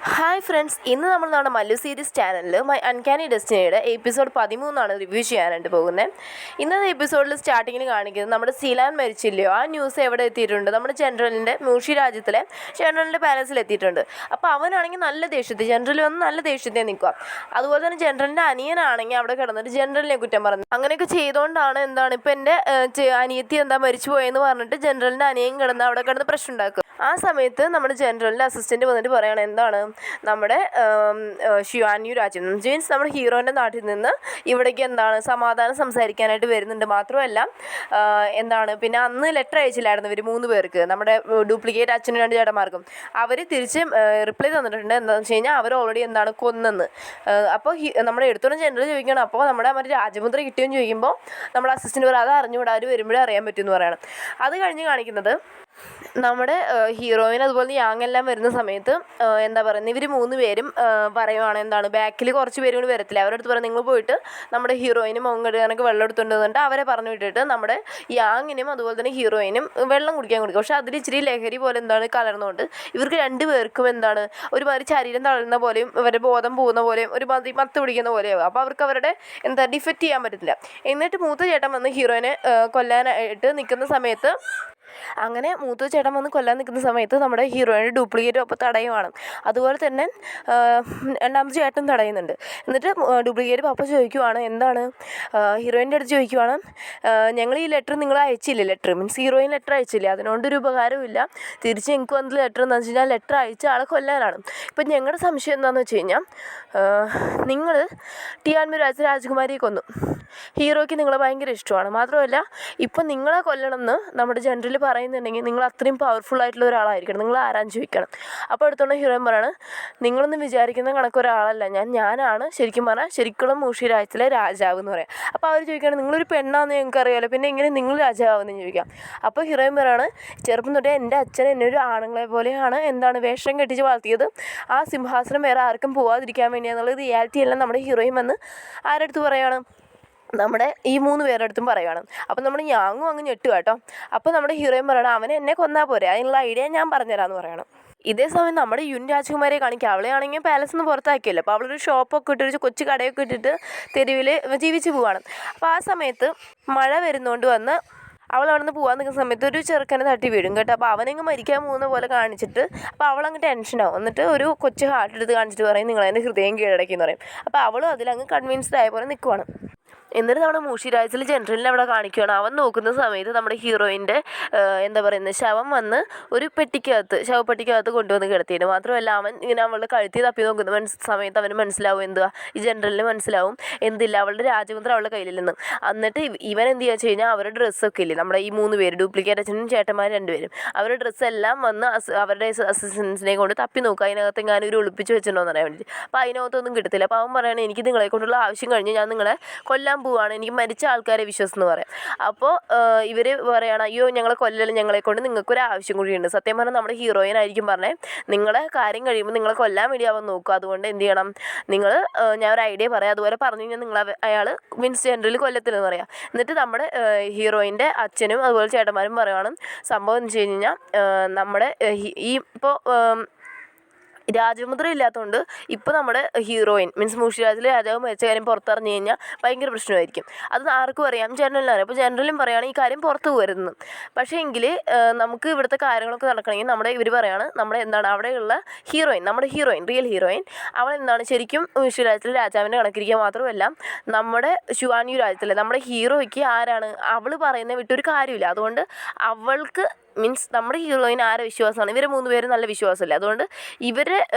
Hi friends, ഇന്ന് നമ്മൾ നമ്മുടെ മല്ലു സീരീസ് ചാനലിൽ മൈ അൺകാനി ഡെസ്റ്റിനിയുടെ എപ്പിസോഡ് 13 റിവ്യൂ ചെയ്യാനായിട്ട് പോകുന്നത്. ഇന്നത്തെ എപ്പിസോഡിൽ സ്റ്റാർട്ടിങ്ങിൽ കാണിക്കുന്നത് നമ്മുടെ സീലാൻ മരിച്ചില്ലയോ ആ ന്യൂസ് എവിടെ എത്തിയിട്ടുണ്ട്. നമ്മുടെ ജനറലിൻ്റെ മൂഷി രാജ്യത്തിലെ ജനറലിൻ്റെ പാലസിൽ എത്തിയിട്ടുണ്ട്. അപ്പോൾ അവനാണെങ്കിൽ നല്ല ദേഷ്യത്തിൽ ജനറൽ വന്ന് നല്ല ദേഷ്യത്തിൽ നിൽക്കുക. അതുപോലെ തന്നെ ജനറലിൻ്റെ അനിയനാണെങ്കിൽ അവിടെ കിടന്നിട്ട് ജനറലിനെ കുറ്റം പറഞ്ഞു. അങ്ങനെയൊക്കെ ചെയ്തുകൊണ്ടാണ് ഇപ്പോൾ എൻ്റെ അനിയത്തി മരിച്ചു പോയെന്ന് പറഞ്ഞിട്ട് ജനറലിൻ്റെ അനിയൻ അവിടെ കിടന്ന് പ്രശ്നം ഉണ്ടാക്കുക. ആ സമയത്ത് നമ്മുടെ ജനറലിൻ്റെ അസിസ്റ്റൻറ്റ് വന്നിട്ട് പറയുകയാണ് എന്താണ് നമ്മുടെ ഷിയാന്യു രാജ്യം മീൻസ് നമ്മുടെ ഹീറോൻ്റെ നാട്ടിൽ നിന്ന് ഇവിടേക്ക് സമാധാനം സംസാരിക്കാനായിട്ട് വരുന്നുണ്ട്. മാത്രമല്ല പിന്നെ അന്ന് ലെറ്റർ അയച്ചില്ലായിരുന്നു ഇവർ 3 പേർക്ക്, നമ്മുടെ ഡ്യൂപ്ലിക്കേറ്റ് അച്ഛനും 2 ചേട്ടന്മാർക്കും. അവർ തിരിച്ച് റിപ്ലൈ തന്നിട്ടുണ്ട്. എന്താണെന്ന് വെച്ച് കഴിഞ്ഞാൽ അവർ ഓൾറെഡി കൊന്നെന്ന്. അപ്പോൾ നമ്മുടെ എടുത്തോളം ജനറൽ ചോദിക്കണം, അപ്പോൾ നമ്മുടെ മറ്റേ രാജമുദ്ര കിട്ടിയെന്ന് ചോദിക്കുമ്പോൾ നമ്മുടെ അസിസ്റ്റൻറ്റ് പറയും അത് അറിഞ്ഞുകൂടാ, അവർ വരുമ്പോഴേ അറിയാൻ പറ്റുമെന്ന് പറയണം. അത് കഴിഞ്ഞ് കാണിക്കുന്നത് നമ്മുടെ ഹീറോയിൻ അതുപോലെ യാങ്ങെല്ലാം വരുന്ന സമയത്ത് ഇവർ 3 പേരും പറയുവാണ് ബാക്കിൽ കുറച്ച് പേരും കൂടി വരത്തില്ല. അവരുടെ അടുത്ത് പറയാം നിങ്ങൾ പോയിട്ട് നമ്മുടെ ഹീറോയിനും കണക്ക് വെള്ളം എടുത്തുകൊണ്ട് വന്നിട്ട് അവരെ പറഞ്ഞു വിട്ടിട്ട് നമ്മുടെ യാങ്ങിനും അതുപോലെ തന്നെ ഹീറോയിനും വെള്ളം കുടിക്കാൻ കൊടുക്കുക. പക്ഷേ അതിൽ ഇച്ചിരി ലഹരി പോലെ കലർന്നുകൊണ്ട് ഇവർക്ക് 2 പേർക്കും ഒരുമാതിരി ശരീരം തളരുന്ന പോലെയും ഇവരുടെ ബോധം പോകുന്ന പോലെയും ഒരുമാതിരി മത്ത് പിടിക്കുന്ന പോലെയാവും. അപ്പോൾ അവർക്ക് അവരുടെ ഡിഫെക്റ്റ് ചെയ്യാൻ പറ്റത്തില്ല. എന്നിട്ട് മൂത്ത ചേട്ടൻ വന്ന് ഹീറോയിനെ കൊല്ലാനായിട്ട് നിൽക്കുന്ന സമയത്ത് അങ്ങനെ മൂത്ത ചേട്ടൻ വന്ന് കൊല്ലാൻ നിൽക്കുന്ന സമയത്ത് നമ്മുടെ ഹീറോയിൻ്റെ ഡ്യൂപ്ലിക്കേറ്റ് ഒപ്പം തടയുവാണ്. അതുപോലെ തന്നെ രണ്ടാമത്തെ ചേട്ടൻ തടയുന്നുണ്ട്. എന്നിട്ട് ഡ്യൂപ്ലിക്കേറ്റ് പപ്പ ചോദിക്കുവാണ് ഹീറോയിൻ്റെ അടുത്ത് ചോദിക്കുവാണ് ഞങ്ങൾ ഈ ലെറ്റർ നിങ്ങൾ അയച്ചില്ലേ, ലെറ്റർ മീൻസ് ഹീറോയിൻ ലെറ്റർ അയച്ചില്ലേ, അതിനോണ്ടൊരു ഉപകാരമില്ല. തിരിച്ച് എനിക്ക് വന്ന ലെറ്റർ എന്ന് വെച്ച് കഴിഞ്ഞാൽ ലെറ്റർ അയച്ച ആളെ കൊല്ലാനാണ്. ഇപ്പം ഞങ്ങളുടെ സംശയം എന്താണെന്ന് വെച്ച് കഴിഞ്ഞാൽ നിങ്ങൾ ടിയാൻമു രാജകുമാരിയെ കൊന്നു, ഹീറോയ്ക്ക് നിങ്ങളെ ഭയങ്കര ഇഷ്ടമാണ്. മാത്രമല്ല ഇപ്പം നിങ്ങളെ കൊല്ലണമെന്ന് നമ്മുടെ ജനറൽ പറയുന്നുണ്ടെങ്കിൽ നിങ്ങൾ അത്രയും പവർഫുൾ ആയിട്ടുള്ള ഒരാളായിരിക്കണം, നിങ്ങൾ ആരാന്ന് ചോദിക്കണം. അപ്പോൾ എടുത്തോണ്ട് ഹീറോയിൻ പറയാണ് നിങ്ങളൊന്നും വിചാരിക്കുന്ന കണക്കൊരാളല്ല ഞാനാണ് ശരിക്കും പറഞ്ഞാൽ ശരിക്കുള്ള മൂഷി രാജ്യത്തിലെ രാജാവ് എന്ന് പറയാം. അപ്പോൾ അവർ ചോദിക്കുകയാണ് നിങ്ങളൊരു പെണ്ണാണെന്ന് ഞങ്ങൾക്ക് അറിയാമല്ലോ, പിന്നെ എങ്ങനെ നിങ്ങൾ രാജാവെന്ന് ചോദിക്കാം. അപ്പോൾ ഹീറോയിൻ പറയാണ് ചെറുപ്പം തൊട്ടേ എൻ്റെ അച്ഛൻ എന്നെ ഒരു ആണുങ്ങളെ പോലെയാണ് വേഷം കെട്ടിച്ച് വളർത്തിയത്, ആ സിംഹാസനം വേറെ ആർക്കും പോകാതിരിക്കാൻ വേണ്ടിയാണെന്നുള്ളത് റിയാലിറ്റി എല്ലാം നമ്മുടെ ഹീറോയിൻ വന്ന് ആരടുത്ത് പറയുകയാണ്, നമ്മുടെ ഈ 3 പേരുടെ അടുത്തും പറയുകയാണ്. അപ്പം നമ്മുടെ യാങ്ങും അങ്ങ് ഞെട്ടുക കേട്ടോ. അപ്പോൾ നമ്മുടെ ഹീറോയിൻ പറയണം അവനെ എന്നെ കൊന്നാൽ പോരെ, അതിനുള്ള ഐഡിയ ഞാൻ പറഞ്ഞുതരാമെന്ന് പറയണം. ഇതേ സമയം നമ്മുടെ യുൻ രാജകുമാരിയെ കാണിക്കുക. അവളെയാണെങ്കിൽ പാലസിൽ നിന്ന് പുറത്താക്കിയല്ലോ. അപ്പോൾ അവളൊരു ഷോപ്പൊക്കെ ഇട്ടൊരു കൊച്ചു കടയൊക്കെ ഇട്ടിട്ട് തെരുവിൽ ജീവിച്ച് പോവാണ്. അപ്പോൾ ആ സമയത്ത് മഴ വരുന്നതുകൊണ്ട് വന്ന് അവൾ അവിടെ നിന്ന് പോകാൻ നിൽക്കുന്ന സമയത്ത് ഒരു ചെറുക്കനെ തട്ടി വീഴും കേട്ടോ. അപ്പോൾ അവനെങ്ങ് മരിക്കാൻ പോകുന്ന പോലെ കാണിച്ചിട്ട് അപ്പോൾ അവളങ്ങ് ടെൻഷനാവും. എന്നിട്ട് ഒരു കൊച്ചു ഹാർട്ട് എടുത്ത് കാണിച്ചിട്ട് പറയും നിങ്ങളതിൻ്റെ ഹൃദയം കീഴടക്കിയെന്ന് പറയും. അപ്പോൾ അവളും അതിലങ്ങ് കൺവിൻസ്ഡ് ആയ പോലെ നിൽക്കുവാണ്. എന്നിട്ട് നമ്മുടെ മൂഷി രാജ്യത്തിൽ ജനറലിനെ അവിടെ കാണിക്കുകയാണ്. അവൻ നോക്കുന്ന സമയത്ത് നമ്മുടെ ഹീറോയിൻ്റെ ശവം വന്ന് ഒരു ശവപ്പെട്ടിക്കകത്ത് കൊണ്ടുവന്ന് കിടത്തിയിട്ട്. മാത്രമല്ല അവൻ ഇങ്ങനെ അവളുടെ കഴുത്തി തപ്പി നോക്കുന്ന സമയത്ത് അവന് മനസ്സിലാവും ഈ ജനറലിന് മനസ്സിലാവും അവളുടെ രാജമുദ്ര അവളുടെ കയ്യിലില്ലെന്ന്. എന്നിട്ട് ഇവൻ എന്ത് ചെയ്യുക വെച്ച് കഴിഞ്ഞാൽ അവരുടെ ഡ്രസ്സൊക്കെ ഇല്ലേ, നമ്മുടെ ഈ 3 പേര് ഡ്യൂപ്ലിക്കേറ്റ് അച്ഛനും ചേട്ടന്മാർ 2 പേരും അവരുടെ ഡ്രസ്സെല്ലാം വന്ന് അവരുടെ അസിസ്റ്റൻസിനെ കൊണ്ട് തപ്പി നോക്കുക അതിനകത്ത് എങ്ങാനും ഒരു ഒളിപ്പിച്ച് വെച്ചിട്ടുണ്ടോയെന്ന് അറിയാൻ വേണ്ടി. അപ്പോൾ അതിനകത്തൊന്നും കിട്ടത്തില്ല. അപ്പോൾ അവൻ പറയുകയാണ് എനിക്ക് നിങ്ങളെ കൊണ്ടുള്ള ആവശ്യം കഴിഞ്ഞ് ഞാൻ നിങ്ങളെ കൊല്ലാൻ പോവാണ്, എനിക്ക് മരിച്ച ആൾക്കാരെ വിശ്വസിച്ചെന്ന് പറയാം. അപ്പോൾ ഇവർ പറയുകയാണ് അയ്യോ ഞങ്ങളെ കൊല്ലലും ഞങ്ങളെ കൊണ്ട് നിങ്ങൾക്കൊരു ആവശ്യം കൂടിയുണ്ട്. സത്യം പറഞ്ഞാൽ നമ്മുടെ ഹീറോയിനായിരിക്കും പറഞ്ഞത് നിങ്ങളെ കാര്യം കഴിയുമ്പോൾ നിങ്ങളെ കൊല്ലാൻ വേണ്ടി അവൻ നോക്കുക, അതുകൊണ്ട് എന്ത് ചെയ്യണം നിങ്ങൾ ഞാൻ ഒരു ഐഡിയ പറയാം, അതുപോലെ പറഞ്ഞു കഴിഞ്ഞാൽ അയാൾ മീൻസ് ജനറൽ കൊല്ലത്തില്ലെന്ന് പറയാം. എന്നിട്ട് നമ്മുടെ ഹീറോയിൻ്റെ അച്ഛനും അതുപോലെ ചേട്ടന്മാരും പറയുകയാണ് സംഭവം എന്ന് വെച്ച് കഴിഞ്ഞാൽ നമ്മുടെ ഇപ്പോൾ രാജമുദ്ര ഇല്ലാത്തതുകൊണ്ട് ഇപ്പോൾ നമ്മുടെ ഹീറോയിൻ മീൻസ് മൂഷി രാജ്യത്തിലെ രാജാവ് മരിച്ച കാര്യം പുറത്തറിഞ്ഞു കഴിഞ്ഞാൽ ഭയങ്കര പ്രശ്നമായിരിക്കും. അത് ആർക്കും അറിയാം, ജനറലിനും അറിയാം. അപ്പോൾ ജനറലും പറയുകയാണ് ഈ കാര്യം പുറത്ത് പോരുന്നത്. പക്ഷേ എങ്കിൽ നമുക്ക് ഇവിടുത്തെ കാര്യങ്ങളൊക്കെ നടക്കണമെങ്കിൽ നമ്മുടെ ഇവർ പറയുകയാണ് നമ്മുടെ അവിടെയുള്ള ഹീറോയിൻ, നമ്മുടെ റിയൽ ഹീറോയിൻ അവൾ ശരിക്കും മൂഷി രാജ്യത്തിലെ രാജാവിൻ്റെ കണക്കിരിക്കുക. മാത്രമല്ല നമ്മുടെ ഷിയാന്യു രാജ്യത്തിലെ നമ്മുടെ ഹീറോയ്ക്ക് ആരാണ് അവൾ പറയുന്നത് വിട്ടൊരു കാര്യമില്ല. അതുകൊണ്ട് അവൾക്ക് മീൻസ് നമ്മുടെ ഹീറോയിൻ ആരെ വിശ്വാസമാണ്, ഇവരെ 3 പേരും നല്ല വിശ്വാസമല്ലേ, അതുകൊണ്ട് ഇവർ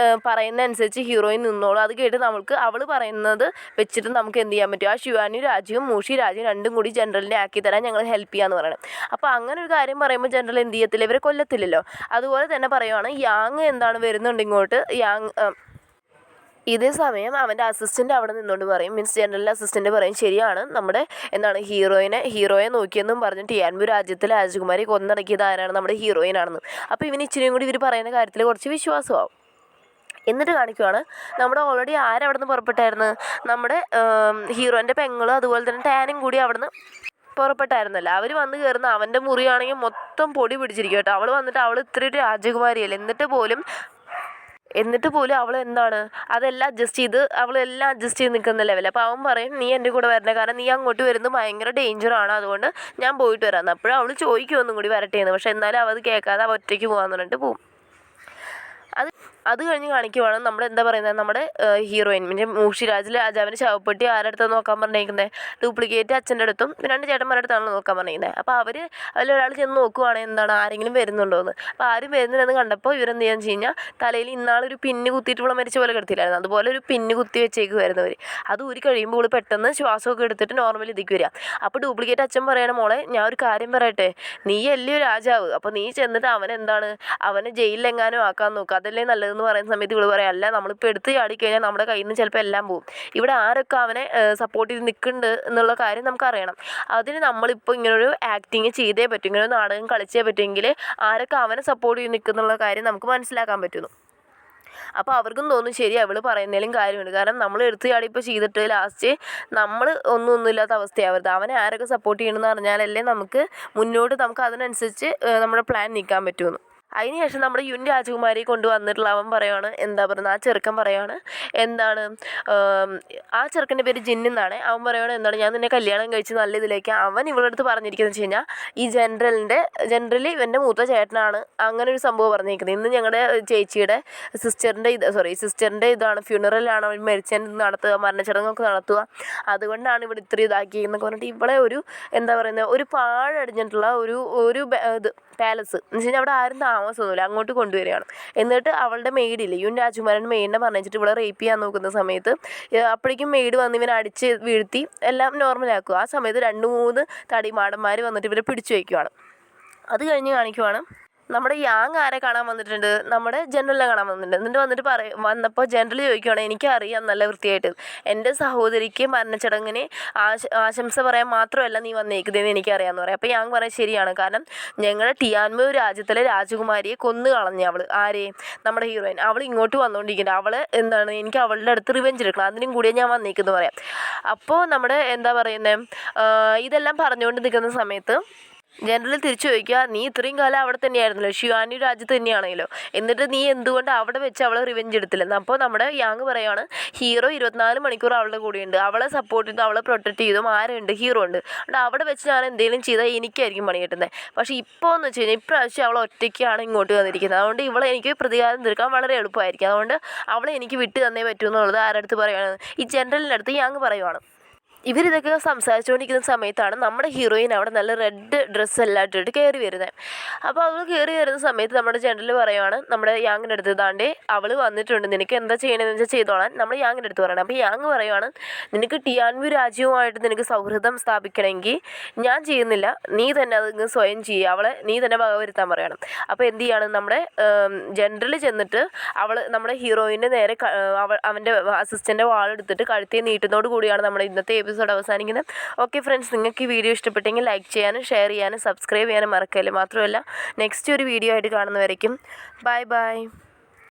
പറയുന്ന അനുസരിച്ച് ഹീറോയിൻ നിന്നോളൂ. അത് കേട്ട് അവൾ പറയുന്നത് വെച്ചിട്ട് നമുക്ക് എന്ത് ചെയ്യാൻ പറ്റും, ആ ഷിയാന്യു രാജ്യവും മൂഷി രാജ്യവും 2ഉം കൂടി ജനറലിനെ ആക്കി തരാൻ ഞങ്ങൾ ഹെൽപ്പ് ചെയ്യാമെന്ന് പറയണം. അപ്പോൾ അങ്ങനെ ഒരു കാര്യം പറയുമ്പോൾ ജനറൽ എന്ത് ചെയ്യത്തില്ല, ഇവരെ കൊല്ലത്തില്ലല്ലോ. അതുപോലെ തന്നെ പറയുവാണ് യാങ് വരുന്നുണ്ട് ഇങ്ങോട്ട്. ഇതേ സമയം അവൻ്റെ അസിസ്റ്റൻ്റ് അവിടെ നിന്നുകൊണ്ട് പറയും മീൻസ് ജനറലിൻ്റെ അസിസ്റ്റൻ്റ് പറയും ശരിയാണ് നമ്മുടെ ഹീറോയെ നോക്കിയെന്നും പറഞ്ഞ് ടിയാൻമു രാജ്യത്തിലെ രാജകുമാരി കൊന്നടക്കിയത് ആരാണ്, നമ്മുടെ ഹീറോയിനാണെന്ന്. അപ്പോൾ ഇവന് ഇച്ചിരിയും കൂടി ഇവർ പറയുന്ന കാര്യത്തിൽ കുറച്ച് വിശ്വാസമാവും. എന്നിട്ട് കാണിക്കുവാണ് നമ്മുടെ ഓൾറെഡി ആരവിടെ നിന്ന് പുറപ്പെട്ടായിരുന്നു, നമ്മുടെ ഹീറോൻ്റെ പെങ്ങളും അതുപോലെ തന്നെ ടാനും കൂടി അവിടെ നിന്ന് പുറപ്പെട്ടായിരുന്നല്ലോ. അവർ വന്ന് കയറുന്ന അവൻ്റെ മുറിയാണെങ്കിൽ മൊത്തം പൊടി പിടിച്ചിരിക്കും കേട്ടോ. അവൾ വന്നിട്ട് അവൾ ഇത്രയും രാജകുമാരിയല്ലേ, എന്നിട്ട് പോലും എന്നിട്ട് പോലും അവൾ എന്താണ് അതെല്ലാം അഡ്ജസ്റ്റ് ചെയ്ത് നിൽക്കുന്ന ലെവൽ. അപ്പോൾ അവൻ പറയും നീ എൻ്റെ കൂടെ വരണേ, കാരണം നീ അങ്ങോട്ട് വരുന്നത് ഭയങ്കര ഡേഞ്ചറാണ്, അതുകൊണ്ട് ഞാൻ പോയിട്ട് വരാമെന്ന്. അപ്പോഴും അവൾ ചോദിക്കും ഒന്നും കൂടി വരട്ടെ എന്ന്. പക്ഷെ എന്നാലും അവ അത് കേൾക്കാതെ അവ ഒറ്റയ്ക്ക് പോകാമെന്ന് പറഞ്ഞിട്ട് പോവും. അത് കഴിഞ്ഞ് കാണിക്കുവാണ് നമ്മുടെ ഹീറോയിൻ മൂഷിരാജ് രാജാവിൻ്റെ ശവപ്പെട്ടി ആരടുത്താണ് നോക്കാൻ പറഞ്ഞിരിക്കുന്നത്? ഡ്യൂപ്ലിക്കേറ്റ് അച്ഛൻ്റെ അടുത്തും 2 ചേട്ടന്മാരുടെ അടുത്താണ് നോക്കാൻ പറഞ്ഞിരിക്കുന്നത്. അപ്പോൾ അതിലൊരാൾ ചെന്ന് നോക്കുവാണ് എന്താണ് ആരെങ്കിലും വരുന്നുണ്ടോ എന്ന്. അപ്പോൾ ആരും വരുന്നില്ലെന്ന് കണ്ടപ്പോൾ ഇവരെന്ത് ചെയ്യാന്ന് വെച്ച് കഴിഞ്ഞാൽ തലയിൽ ഇന്നാളൊരു പിന്ന് കുത്തിയിട്ട് ഇവിടെ മരിച്ച പോലെ കിടത്തില്ലായിരുന്നു, അതുപോലെ ഒരു പിന്ന് കുത്തി വെച്ചേക്ക് വരുന്നവർ. അത് ഊരി കഴിയുമ്പോൾ ഇവൾ പെട്ടെന്ന് ശ്വാസമൊക്കെ എടുത്തിട്ട് നോർമൽ ഇതിക്ക് വരിക. അപ്പോൾ ഡ്യൂപ്ലിക്കേറ്റ് അച്ഛൻ പറയണം മോളെ ഞാൻ ഒരു കാര്യം പറയട്ടെ, നീ അല്ലയോ രാജാവ്, അപ്പോൾ നീ ചെന്നിട്ട് അവനെ ജയിലിലെങ്ങാനും ആക്കാൻ നോക്കുക, അതല്ലേ നല്ലത് എന്ന് പറയുന്ന സമയത്ത് ഇവള് പറയാം അല്ല, നമ്മളിപ്പോൾ എടുത്ത് ചാടിക്കഴിഞ്ഞാൽ നമ്മുടെ കയ്യിൽ നിന്ന് ചിലപ്പോൾ എല്ലാം പോകും. ഇവിടെ ആരൊക്കെ അവനെ സപ്പോർട്ട് ചെയ്ത് നിൽക്കുന്നുണ്ട് എന്നുള്ള കാര്യം നമുക്കറിയണം. അതിന് നമ്മളിപ്പോൾ ഇങ്ങനൊരു ആക്ടിങ് ചെയ്തേ പറ്റും, ഇങ്ങനൊരു നാടകം കളിച്ചേ പറ്റുമെങ്കിൽ ആരൊക്കെ അവനെ സപ്പോർട്ട് ചെയ്ത് നിൽക്കുന്നുള്ള കാര്യം നമുക്ക് മനസ്സിലാക്കാൻ പറ്റുന്നു. അപ്പോൾ അവർക്കും തോന്നും ശരി അവൾ പറയുന്നതിലും കാര്യമുണ്ട്, കാരണം നമ്മൾ എടുത്ത് ചാടിപ്പോൾ ചെയ്തിട്ട് ലാസ്റ്റ് നമ്മൾ ഒന്നുമില്ലാത്ത അവസ്ഥയാവരുത്. അവനെ ആരൊക്കെ സപ്പോർട്ട് ചെയ്യണമെന്ന് പറഞ്ഞാലല്ലേ നമുക്ക് അതിനനുസരിച്ച് നമ്മുടെ പ്ലാൻ നീക്കാൻ പറ്റുമെന്ന്. അതിനുശേഷം നമ്മുടെ യുൻ രാജകുമാരിയെ കൊണ്ടുവന്നിട്ടുള്ള അവൻ പറയുകയാണ് ആ ചെറുക്കൻ പറയുകയാണ് ആ ചെറുക്കൻ്റെ പേര് ജിൻ എന്നാണ്. അവൻ പറയുകയാണ് ഞാൻ നിന്നെ കല്യാണം കഴിച്ച് നല്ല ഇതിലേക്ക്. അവൻ ഇവളുടെ അടുത്ത് പറഞ്ഞിരിക്കുന്നത് വെച്ച് കഴിഞ്ഞാൽ ഈ ജനറലി ഇവൻ്റെ മൂത്ത ചേട്ടനാണ് അങ്ങനെ ഒരു സംഭവം പറഞ്ഞിരിക്കുന്നത്. ഇന്ന് ഞങ്ങളുടെ ചേച്ചിയുടെ സിസ്റ്ററിൻ്റെ ഇതാണ് ഫ്യൂണറലാണ് അവൻ മരിച്ചതിന് നടത്തുക, മരണച്ചടങ്ങൊക്കെ നടത്തുക, അതുകൊണ്ടാണ് ഇവിടെ ഇത്രയും ഇതാക്കിയെന്നൊക്കെ പറഞ്ഞിട്ട് ഇവളെ ഒരു പാഴടിഞ്ഞിട്ടുള്ള ഒരു പാലസ് എന്ന് വെച്ച് കഴിഞ്ഞാൽ അവിടെ ആരും താമസമൊന്നുമില്ല, അങ്ങോട്ട് കൊണ്ടുവരികയാണ്. എന്നിട്ട് അവളുടെ മെയ്ഡില്ലേ യുൻ രാജകുമാരൻ്റെ മെയ്ഡിനെ പറഞ്ഞിട്ട് ഇവിടെ റേപ്പ് ചെയ്യാൻ നോക്കുന്ന സമയത്ത് അപ്പോഴേക്കും മെയ്ഡ് വന്ന് ഇവനെ അടിച്ച് വീഴ്ത്തി എല്ലാം നോർമലാക്കുക. ആ സമയത്ത് 2-3 തടിമാടന്മാർ വന്നിട്ട് ഇവരെ പിടിച്ചു വയ്ക്കുവാണ്. അത് കഴിഞ്ഞ് കാണിക്കുവാണ് നമ്മുടെ യാങ് ആരെ കാണാൻ വന്നിട്ടുണ്ട്, നമ്മുടെ ജനറലിനെ കാണാൻ വന്നിട്ടുണ്ട്. എന്നിട്ട് വന്നപ്പോൾ ജനറൽ ചോദിക്കുകയാണ് എനിക്കറിയാം നല്ല വൃത്തിയായിട്ട് എൻ്റെ സഹോദരിക്ക് മരണച്ചടങ്ങിന് ആശംസ പറയാൻ മാത്രമല്ല നീ വന്നേക്കുന്നതെന്ന് എനിക്കറിയാമെന്ന് പറയാം. അപ്പോൾ യാങ് പറയാൻ ശരിയാണ്, കാരണം ഞങ്ങളുടെ ടിയാൻമു രാജ്യത്തിലെ രാജകുമാരിയെ കൊന്നു കളഞ്ഞ നമ്മുടെ ഹീറോയിൻ അവൾ ഇങ്ങോട്ട് വന്നുകൊണ്ടിരിക്കുന്നത്, അവൾ എനിക്ക് അവളുടെ അടുത്ത് റിവെഞ്ച് എടുക്കണം, അതിനും കൂടിയേ ഞാൻ വന്നേക്കുന്നു പറയാം. അപ്പോൾ നമ്മുടെ ഇതെല്ലാം പറഞ്ഞുകൊണ്ട് നിൽക്കുന്ന സമയത്ത് ജനറൽ തിരിച്ചു ചോദിക്കുക നീ ഇത്രയും കാലം അവിടെ തന്നെയായിരുന്നല്ലോ, ഷിയാനി രാജ്യത്ത് തന്നെയാണെങ്കിലോ, എന്നിട്ട് നീ എന്തുകൊണ്ട് അവിടെ വെച്ച് അവളെ റിവെഞ്ച് എടുത്തില്ലെന്ന്. അപ്പോൾ നമ്മുടെ യാങ് പറയുകയാണ് ഹീറോ 24 മണിക്കൂർ അവളുടെ കൂടെയുണ്ട്, അവളെ സപ്പോർട്ട് ചെയ്തു അവളെ പ്രൊട്ടക്ട് ചെയ്തും ആരുണ്ട്, ഹീറോ ഉണ്ട്. അതുകൊണ്ട് അവിടെ വെച്ച് ഞാൻ എന്തെങ്കിലും ചെയ്താൽ എനിക്കായിരിക്കും പണി കിട്ടുന്നത്. പക്ഷേ ഇപ്പോൾ എന്ന് വെച്ച് കഴിഞ്ഞാൽ ഇപ്രാവശ്യം അവൾ ഒറ്റയ്ക്കാണ് ഇങ്ങോട്ട് വന്നിരിക്കുന്നത്, അതുകൊണ്ട് ഇവളെ എനിക്ക് പ്രതികാരം തീർക്കാൻ വളരെ എളുപ്പമായിരിക്കും, അതുകൊണ്ട് അവളെ എനിക്ക് വിട്ട് തന്നേ പറ്റൂ എന്നുള്ളത് ആരടുത്ത് പറയുകയാണ്, ഈ ജനറലിൻ്റെ അടുത്ത് യാങ് പറയുവാണ്. ഇവരിതൊക്കെ സംസാരിച്ചുകൊണ്ടിരിക്കുന്ന സമയത്താണ് നമ്മുടെ ഹീറോയിൻ അവിടെ നല്ല റെഡ് ഡ്രസ്സ് എല്ലാം ഇട്ടിട്ട് കയറി വരുന്നത്. അപ്പോൾ അവൾ കയറി വരുന്ന സമയത്ത് നമ്മുടെ ജനറൽ പറയുവാണ് നമ്മുടെ യാങ്ങിൻ്റെ അടുത്ത് താണ്ടേ അവൾ വന്നിട്ടുണ്ട്, നിനക്ക് എന്താ ചെയ്യണമെന്ന് വെച്ചാൽ ചെയ്തോളാൻ നമ്മുടെ യാങ്ങിൻ്റെ അടുത്ത് പറയണം. അപ്പോൾ യാങ് പറയുവാണ് നിനക്ക് ടിയാൻവു രാജ്യവുമായിട്ട് നിനക്ക് സൗഹൃദം സ്ഥാപിക്കണമെങ്കിൽ ഞാൻ ചെയ്യുന്നില്ല, നീ തന്നെ അത് സ്വയം ചെയ്യുക, അവളെ നീ തന്നെ വകവരുത്താൻ പറയണം. അപ്പോൾ എന്ത് ചെയ്യാണ് നമ്മുടെ ജനറൽ ചെന്നിട്ട് നമ്മുടെ ഹീറോയിൻ്റെ നേരെ അവൻ്റെ അസിസ്റ്റൻ്റെ വാളെടുത്തിട്ട് കഴുത്തി നീട്ടുന്നതോട് കൂടിയാണ് നമ്മുടെ ഇന്നത്തെ എപ്പിസോഡ് അവസാനിക്കുന്നത്. ഓക്കെ ഫ്രണ്ട്സ്, നിങ്ങൾക്ക് ഈ വീഡിയോ ഇഷ്ടപ്പെട്ടെങ്കിൽ ലൈക്ക് ചെയ്യാനും ഷെയർ ചെയ്യാനും സബ്സ്ക്രൈബ് ചെയ്യാനും മറക്കല്ലേ. മാത്രമല്ല നെക്സ്റ്റ് ഒരു വീഡിയോ ആയിട്ട് കാണുന്നവരേക്കും ബൈ.